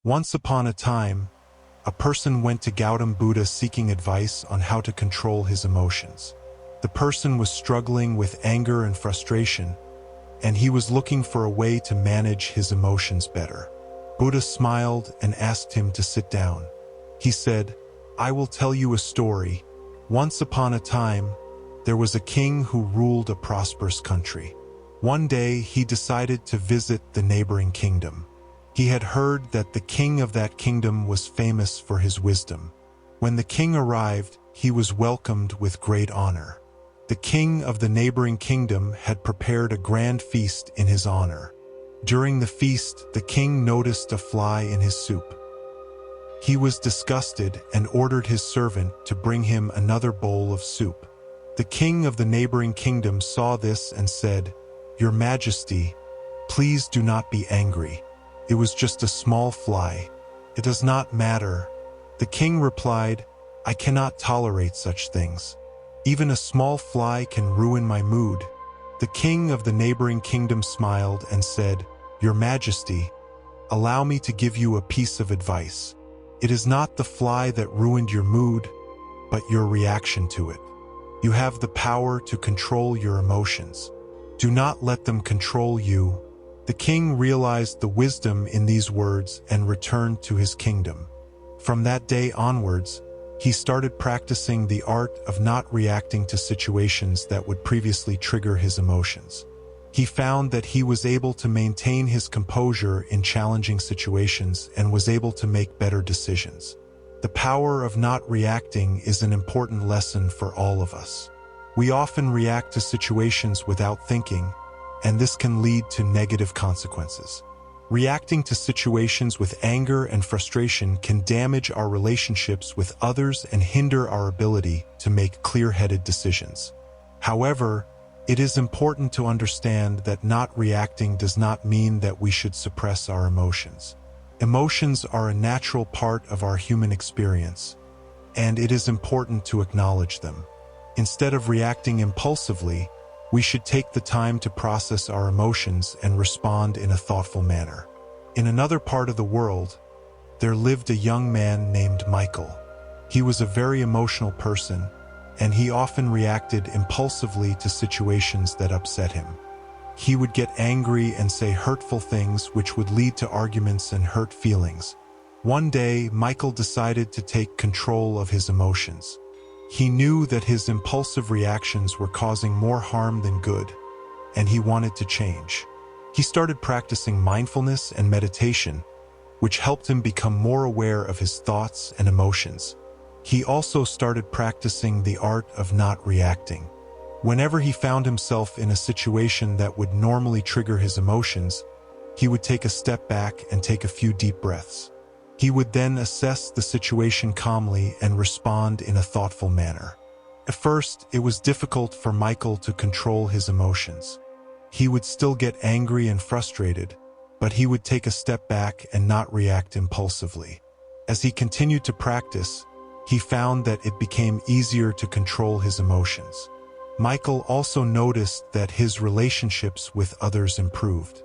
Once upon a time, a person went to Gautam Buddha seeking advice on how to control his emotions. The person was struggling with anger and frustration, and he was looking for a way to manage his emotions better. Buddha smiled and asked him to sit down. He said, "I will tell you a story. Once upon a time, there was a king who ruled a prosperous country. One day, he decided to visit the neighboring kingdom. He had heard that the king of that kingdom was famous for his wisdom. When the king arrived, he was welcomed with great honor. The king of the neighboring kingdom had prepared a grand feast in his honor. During the feast, the king noticed a fly in his soup. He was disgusted and ordered his servant to bring him another bowl of soup. The king of the neighboring kingdom saw this and said, "Your Majesty, please do not be angry. It was just a small fly. It does not matter." The king replied, "I cannot tolerate such things. Even a small fly can ruin my mood." The king of the neighboring kingdom smiled and said, "Your Majesty, allow me to give you a piece of advice. It is not the fly that ruined your mood, but your reaction to it. You have the power to control your emotions. Do not let them control you." The king realized the wisdom in these words and returned to his kingdom. From that day onwards, he started practicing the art of not reacting to situations that would previously trigger his emotions. He found that he was able to maintain his composure in challenging situations and was able to make better decisions. The power of not reacting is an important lesson for all of us. We often react to situations without thinking, and this can lead to negative consequences. Reacting to situations with anger and frustration can damage our relationships with others and hinder our ability to make clear-headed decisions. However, it is important to understand that not reacting does not mean that we should suppress our emotions. Emotions are a natural part of our human experience, and it is important to acknowledge them. Instead of reacting impulsively, we should take the time to process our emotions and respond in a thoughtful manner. In another part of the world, there lived a young man named Michael. He was a very emotional person, and he often reacted impulsively to situations that upset him. He would get angry and say hurtful things which would lead to arguments and hurt feelings. One day, Michael decided to take control of his emotions. He knew that his impulsive reactions were causing more harm than good, and he wanted to change. He started practicing mindfulness and meditation, which helped him become more aware of his thoughts and emotions. He also started practicing the art of not reacting. Whenever he found himself in a situation that would normally trigger his emotions, he would take a step back and take a few deep breaths. He would then assess the situation calmly and respond in a thoughtful manner. At first, it was difficult for Michael to control his emotions. He would still get angry and frustrated, but he would take a step back and not react impulsively. As he continued to practice, he found that it became easier to control his emotions. Michael also noticed that his relationships with others improved.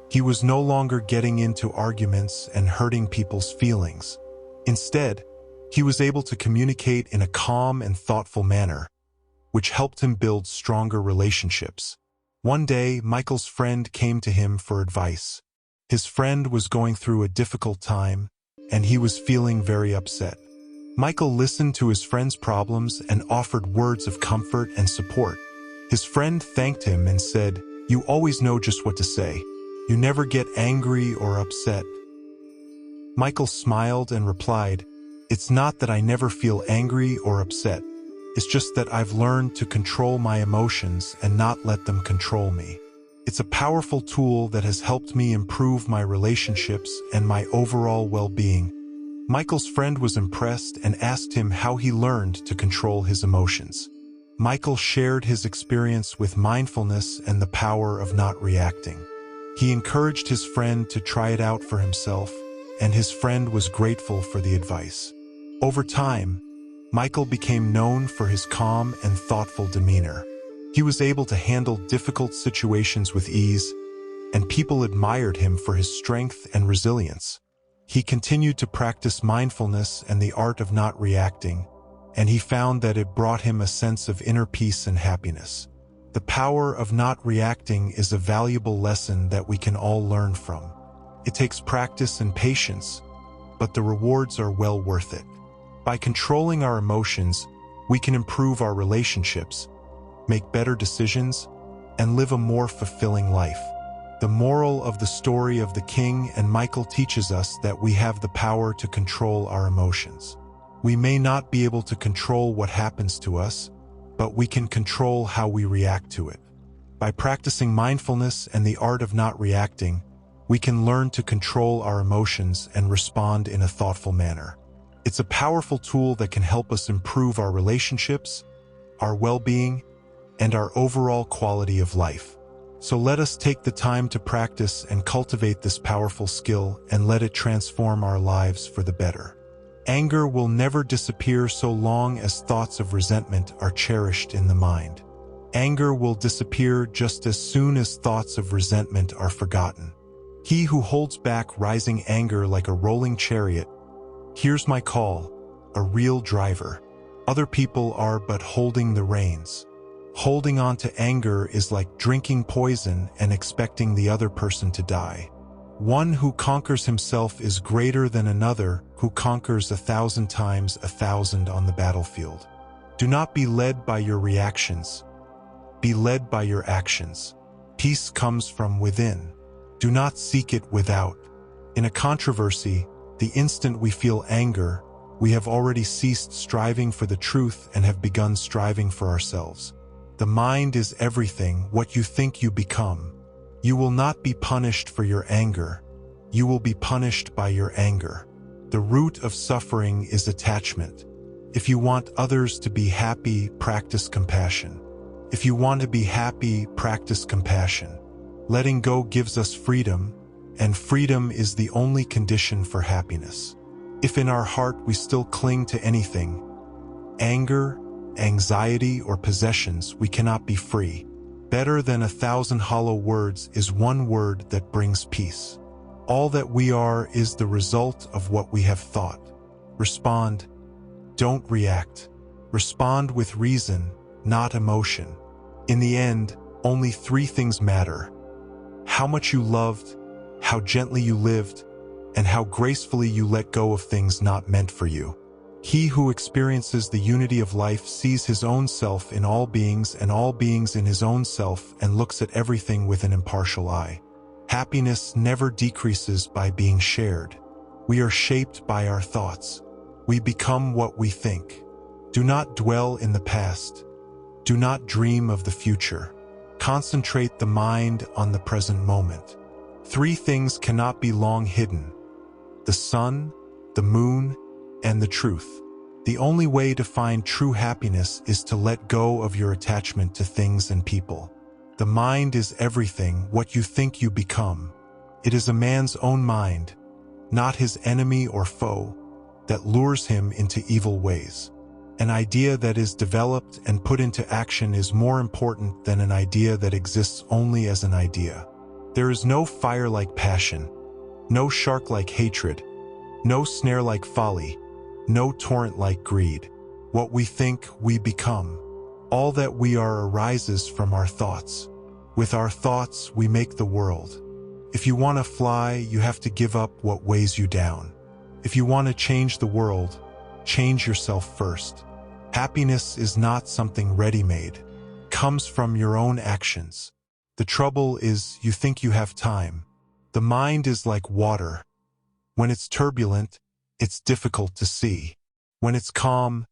He was no longer getting into arguments and hurting people's feelings. Instead, he was able to communicate in a calm and thoughtful manner, which helped him build stronger relationships. One day, Michael's friend came to him for advice. His friend was going through a difficult time, and he was feeling very upset. Michael listened to his friend's problems and offered words of comfort and support. His friend thanked him and said, "You always know just what to say. You never get angry or upset." Michael smiled and replied, "It's not that I never feel angry or upset. It's just that I've learned to control my emotions and not let them control me. It's a powerful tool that has helped me improve my relationships and my overall well-being." Michael's friend was impressed and asked him how he learned to control his emotions. Michael shared his experience with mindfulness and the power of not reacting. He encouraged his friend to try it out for himself, and his friend was grateful for the advice. Over time, Michael became known for his calm and thoughtful demeanor. He was able to handle difficult situations with ease, and people admired him for his strength and resilience. He continued to practice mindfulness and the art of not reacting, and he found that it brought him a sense of inner peace and happiness. The power of not reacting is a valuable lesson that we can all learn from. It takes practice and patience, but the rewards are well worth it. By controlling our emotions, we can improve our relationships, make better decisions, and live a more fulfilling life. The moral of the story of the king and Michael teaches us that we have the power to control our emotions. We may not be able to control what happens to us, but we can control how we react to it. By practicing mindfulness and the art of not reacting, we can learn to control our emotions and respond in a thoughtful manner. It's a powerful tool that can help us improve our relationships, our well-being, and our overall quality of life. So let us take the time to practice and cultivate this powerful skill and let it transform our lives for the better. Anger will never disappear so long as thoughts of resentment are cherished in the mind. Anger will disappear just as soon as thoughts of resentment are forgotten. He who holds back rising anger like a rolling chariot hears my call, a real driver. Other people are but holding the reins. Holding on to anger is like drinking poison and expecting the other person to die. One who conquers himself is greater than another who conquers 1,000 times 1,000 on the battlefield. Do not be led by your reactions. Be led by your actions. Peace comes from within. Do not seek it without. In a controversy, the instant we feel anger, we have already ceased striving for the truth and have begun striving for ourselves. The mind is everything. What you think you become. You will not be punished for your anger. You will be punished by your anger. The root of suffering is attachment. If you want others to be happy, practice compassion. If you want to be happy, practice compassion. Letting go gives us freedom, and freedom is the only condition for happiness. If in our heart we still cling to anything, anger, anxiety, or possessions, we cannot be free. Better than 1,000 hollow words is one word that brings peace. All that we are is the result of what we have thought. Respond. Don't react. Respond with reason, not emotion. In the end, only 3 things matter: how much you loved, how gently you lived, and how gracefully you let go of things not meant for you. He who experiences the unity of life sees his own self in all beings and all beings in his own self and looks at everything with an impartial eye. Happiness never decreases by being shared. We are shaped by our thoughts. We become what we think. Do not dwell in the past. Do not dream of the future. Concentrate the mind on the present moment. 3 things cannot be long hidden: the sun, the moon, and the truth. The only way to find true happiness is to let go of your attachment to things and people. The mind is everything. What you think you become. It is a man's own mind, not his enemy or foe, that lures him into evil ways. An idea that is developed and put into action is more important than an idea that exists only as an idea. There is no fire like passion, no shark like hatred, no snare like folly, no torrent like greed. What we think, we become. All that we are arises from our thoughts. With our thoughts, we make the world. If you want to fly, you have to give up what weighs you down. If you want to change the world, change yourself first. Happiness is not something ready-made. It comes from your own actions. The trouble is, you think you have time. The mind is like water. When it's turbulent, it's difficult to see. When it's calm,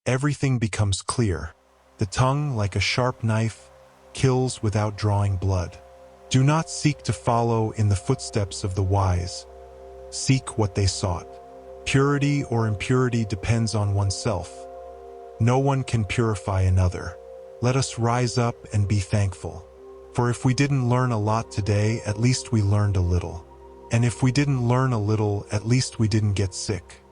everything becomes clear. The tongue, like a sharp knife, kills without drawing blood. Do not seek to follow in the footsteps of the wise. Seek what they sought. Purity or impurity depends on oneself. No one can purify another. Let us rise up and be thankful. For if we didn't learn a lot today, at least we learned a little. And if we didn't learn a little, at least we didn't get sick.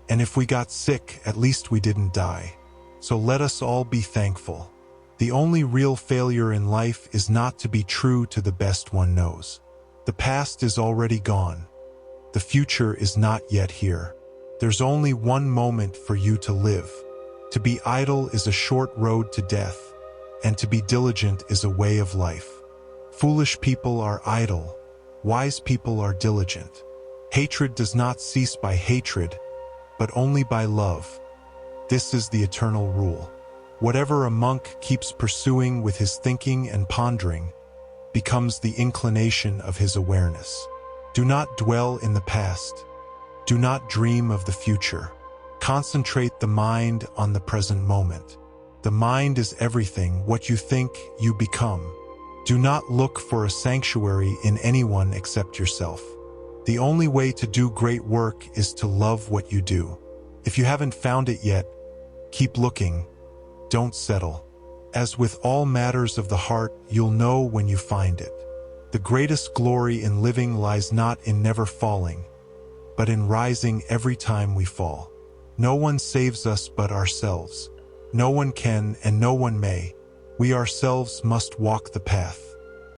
And if we got sick, at least we didn't die. So let us all be thankful. The only real failure in life is not to be true to the best one knows. The past is already gone. The future is not yet here. There's only one moment for you to live. To be idle is a short road to death, and to be diligent is a way of life. Foolish people are idle. Wise people are diligent. Hatred does not cease by hatred, but only by love. This is the eternal rule. Whatever a monk keeps pursuing with his thinking and pondering becomes the inclination of his awareness. Do not dwell in the past. Do not dream of the future. Concentrate the mind on the present moment. The mind is everything. What you think, you become. Do not look for a sanctuary in anyone except yourself. The only way to do great work is to love what you do. If you haven't found it yet, keep looking. Don't settle. As with all matters of the heart, you'll know when you find it. The greatest glory in living lies not in never falling, but in rising every time we fall. No one saves us but ourselves. No one can and no one may. We ourselves must walk the path.